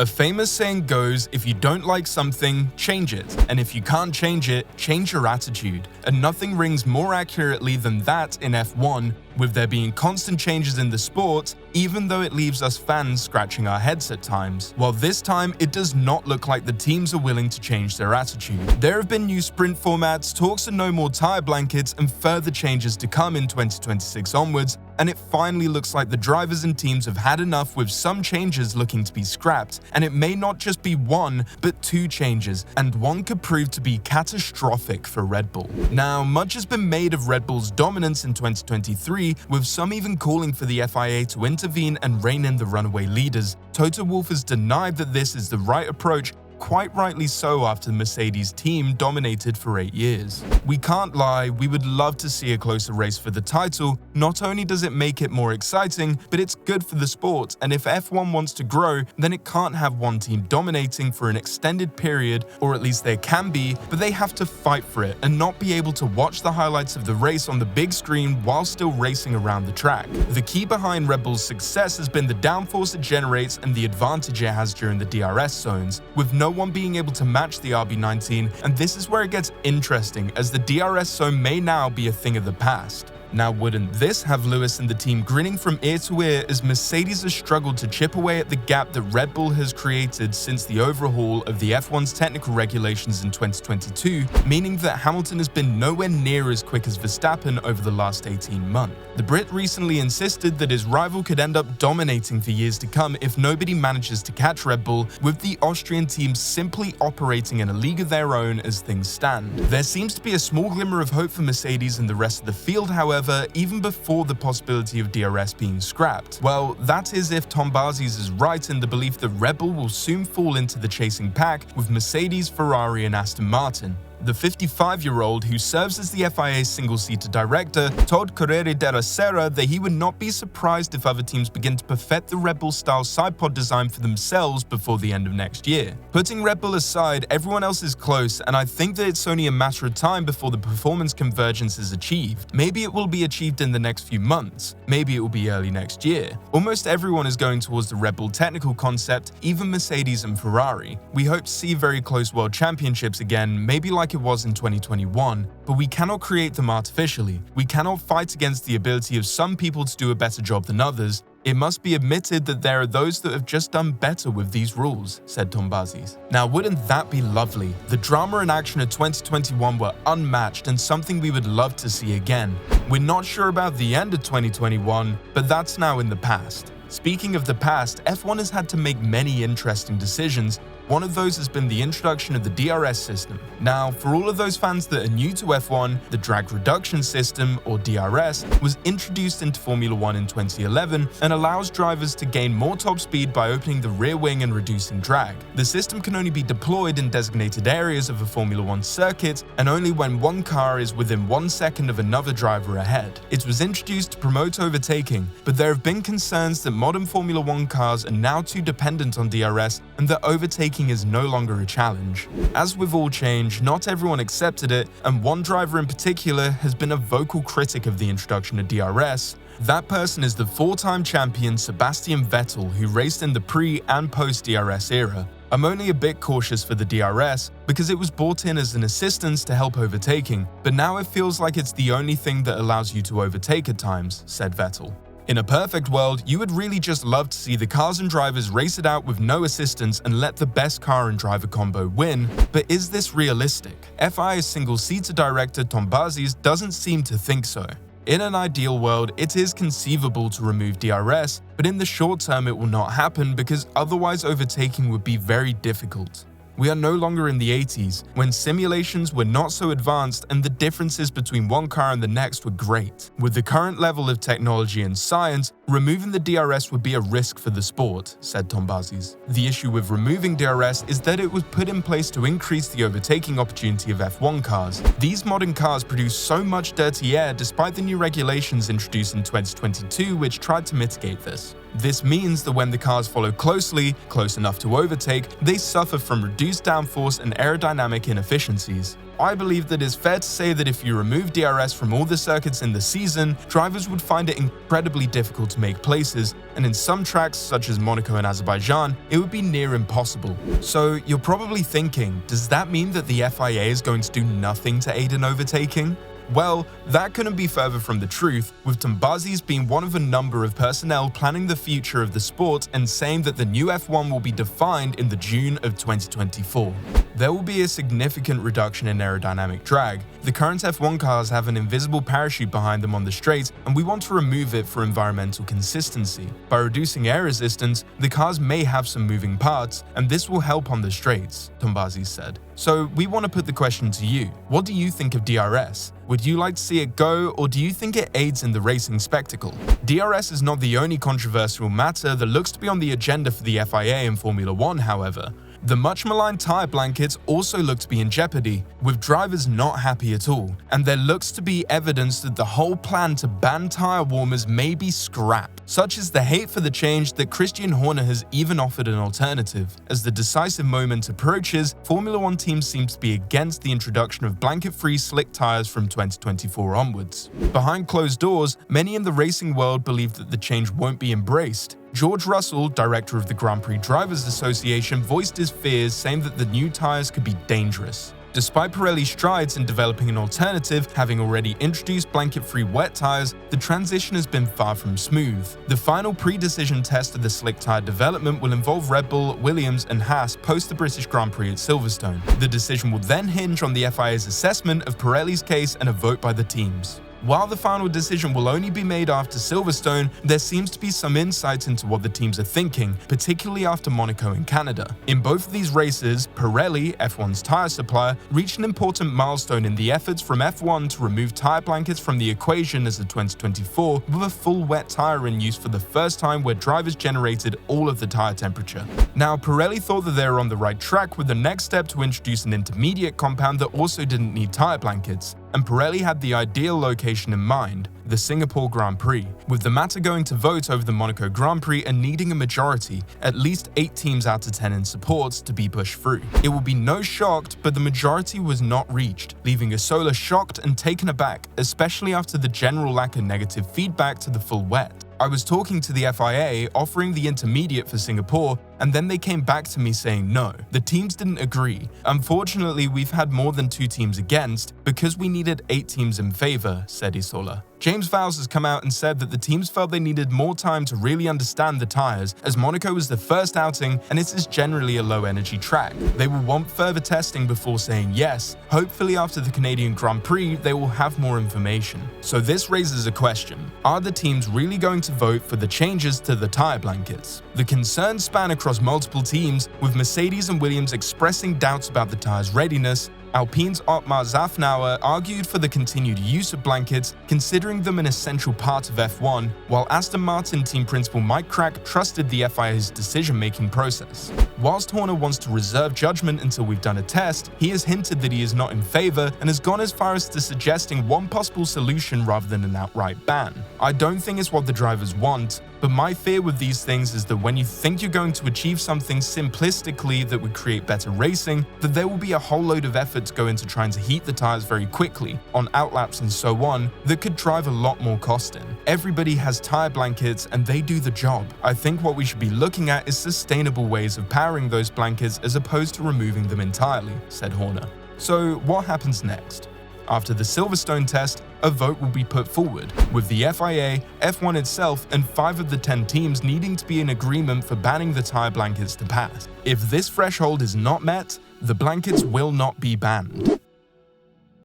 A famous saying goes, if you don't like something, change it. And if you can't change it, change your attitude. And nothing rings more accurately than that in F1, with there being constant changes in the sport, even though it leaves us fans scratching our heads at times. While this time, it does not look like the teams are willing to change their attitude. There have been new sprint formats, talks of no more tire blankets, and further changes to come in 2026 onwards, and it finally looks like the drivers and teams have had enough, with some changes looking to be scrapped. And it may not just be one, but two changes, and one could prove to be catastrophic for Red Bull. Now, much has been made of Red Bull's dominance in 2023, with some even calling for the FIA to intervene and rein in the runaway leaders. Toto Wolff has denied that this is the right approach, quite rightly so after the Mercedes team dominated for 8 years. We can't lie, we would love to see a closer race for the title. Not only does it make it more exciting, but it's good for the sport, and if F1 wants to grow, then it can't have one team dominating for an extended period, or at least there can be, but they have to fight for it and not be able to watch the highlights of the race on the big screen while still racing around the track. The key behind Red Bull's success has been the downforce it generates and the advantage it has during the DRS zones, with no one being able to match the RB19, and this is where it gets interesting, as the DRS zone may now be a thing of the past. Now, wouldn't this have Lewis and the team grinning from ear to ear, as Mercedes has struggled to chip away at the gap that Red Bull has created since the overhaul of the F1's technical regulations in 2022, meaning that Hamilton has been nowhere near as quick as Verstappen over the last 18 months. The Brit recently insisted that his rival could end up dominating for years to come if nobody manages to catch Red Bull, with the Austrian team simply operating in a league of their own as things stand. There seems to be a small glimmer of hope for Mercedes and the rest of the field, however, even before the possibility of DRS being scrapped. Well, that is if Tom Barzies is right in the belief that Red Bull will soon fall into the chasing pack with Mercedes, Ferrari, and Aston Martin. The 55-year-old, who serves as the FIA's single-seater director, told Corriere della Sera that he would not be surprised if other teams begin to perfect the Red Bull-style sidepod design for themselves before the end of next year. Putting Red Bull aside, everyone else is close, and I think that it's only a matter of time before the performance convergence is achieved. Maybe it will be achieved in the next few months. Maybe it will be early next year. Almost everyone is going towards the Red Bull technical concept, even Mercedes and Ferrari. We hope to see very close world championships again, maybe like it was in 2021, but we cannot create them artificially. We cannot fight against the ability of some people to do a better job than others. It must be admitted that there are those that have just done better with these rules, said Tom Barzies. Now, wouldn't that be lovely? The drama and action of 2021 were unmatched and something we would love to see again. We're not sure about the end of 2021, but that's now in the past. Speaking of the past, F1 has had to make many interesting decisions. One of those has been the introduction of the DRS system. Now, for all of those fans that are new to F1, the drag reduction system, or DRS, was introduced into Formula 1 in 2011 and allows drivers to gain more top speed by opening the rear wing and reducing drag. The system can only be deployed in designated areas of a Formula 1 circuit, and only when one car is within 1 second of another driver ahead. It was introduced to promote overtaking, but there have been concerns that modern Formula 1 cars are now too dependent on DRS and that overtaking is no longer a challenge. As with all change, not everyone accepted it, and one driver in particular has been a vocal critic of the introduction of DRS. That person is the 4-time champion Sebastian Vettel, who raced in the pre- and post-DRS era. I'm only a bit cautious for the DRS because it was brought in as an assistance to help overtaking, but now it feels like it's the only thing that allows you to overtake at times, said Vettel. In a perfect world, you would really just love to see the cars and drivers race it out with no assistance and let the best car and driver combo win, but is this realistic? FIA's single-seater director Tom Barzies doesn't seem to think so. In an ideal world, it is conceivable to remove DRS, but in the short term it will not happen because otherwise overtaking would be very difficult. We are no longer in the 80s, when simulations were not so advanced and the differences between one car and the next were great. With the current level of technology and science, removing the DRS would be a risk for the sport, said Tom Barzies. The issue with removing DRS is that it was put in place to increase the overtaking opportunity of F1 cars. These modern cars produce so much dirty air despite the new regulations introduced in 2022 which tried to mitigate this. This means that when the cars follow closely, close enough to overtake, they suffer from reduced downforce and aerodynamic inefficiencies. I believe that it's fair to say that if you remove DRS from all the circuits in the season, drivers would find it incredibly difficult to make places, and in some tracks such as Monaco and Azerbaijan, it would be near impossible. So you're probably thinking, does that mean that the FIA is going to do nothing to aid in overtaking? Well, that couldn't be further from the truth, with Tombazis being one of a number of personnel planning the future of the sport and saying that the new F1 will be defined in the June of 2024. There will be a significant reduction in aerodynamic drag. The current F1 cars have an invisible parachute behind them on the straight, and we want to remove it for environmental consistency. By reducing air resistance, the cars may have some moving parts, and this will help on the straights, Tombazis said. So we want to put the question to you. What do you think of DRS? Would you like to see it go, or do you think it aids in the racing spectacle? DRS is not the only controversial matter that looks to be on the agenda for the FIA in Formula 1, however. The much maligned tyre blankets also look to be in jeopardy, with drivers not happy at all, and there looks to be evidence that the whole plan to ban tyre warmers may be scrapped. Such is the hate for the change that Christian Horner has even offered an alternative. As the decisive moment approaches, Formula 1 teams seem to be against the introduction of blanket-free slick tyres from 2024 onwards. Behind closed doors, many in the racing world believe that the change won't be embraced. George Russell, director of the Grand Prix Drivers Association, voiced his fears, saying that the new tyres could be dangerous. Despite Pirelli's strides in developing an alternative, having already introduced blanket-free wet tyres, the transition has been far from smooth. The final pre-decision test of the slick tyre development will involve Red Bull, Williams and Haas post the British Grand Prix at Silverstone. The decision will then hinge on the FIA's assessment of Pirelli's case and a vote by the teams. While the final decision will only be made after Silverstone, there seems to be some insight into what the teams are thinking, particularly after Monaco and Canada. In both of these races, Pirelli, F1's tyre supplier, reached an important milestone in the efforts from F1 to remove tyre blankets from the equation as of 2024, with a full wet tyre in use for the first time where drivers generated all of the tyre temperature. Now, Pirelli thought that they were on the right track with the next step to introduce an intermediate compound that also didn't need tyre blankets. And Pirelli had the ideal location in mind, the Singapore Grand Prix, with the matter going to vote over the Monaco Grand Prix and needing a majority, at least 8 teams out of 10 in support, to be pushed through. It will be no shock, but the majority was not reached, leaving Asola shocked and taken aback, especially after the general lack of negative feedback to the full wet. I was talking to the FIA offering the intermediate for Singapore, and then they came back to me saying no. The teams didn't agree. Unfortunately, we've had more than 2 teams against because we needed 8 teams in favor, said Isola. James Vowles has come out and said that the teams felt they needed more time to really understand the tyres, as Monaco was the first outing and it is generally a low-energy track. They will want further testing before saying yes. Hopefully after the Canadian Grand Prix, they will have more information. So this raises a question. Are the teams really going to vote for the changes to the tyre blankets? The concerns span across multiple teams, with Mercedes and Williams expressing doubts about the tyres' readiness. Alpine's Otmar Zafnauer argued for the continued use of blankets, considering them an essential part of F1, while Aston Martin team principal Mike Crack trusted the FIA's decision-making process. Whilst Horner wants to reserve judgment until we've done a test, he has hinted that he is not in favour and has gone as far as to suggesting one possible solution rather than an outright ban. I don't think it's what the drivers want, but my fear with these things is that when you think you're going to achieve something simplistically that would create better racing, that there will be a whole load of effort to go into trying to heat the tyres very quickly, on outlaps and so on, that could drive a lot more cost in. Everybody has tyre blankets and they do the job. I think what we should be looking at is sustainable ways of powering those blankets as opposed to removing them entirely, said Horner. So what happens next? After the Silverstone test, a vote will be put forward, with the FIA, F1 itself, and 5 of the 10 teams needing to be in agreement for banning the tyre blankets to pass. If this threshold is not met, the blankets will not be banned.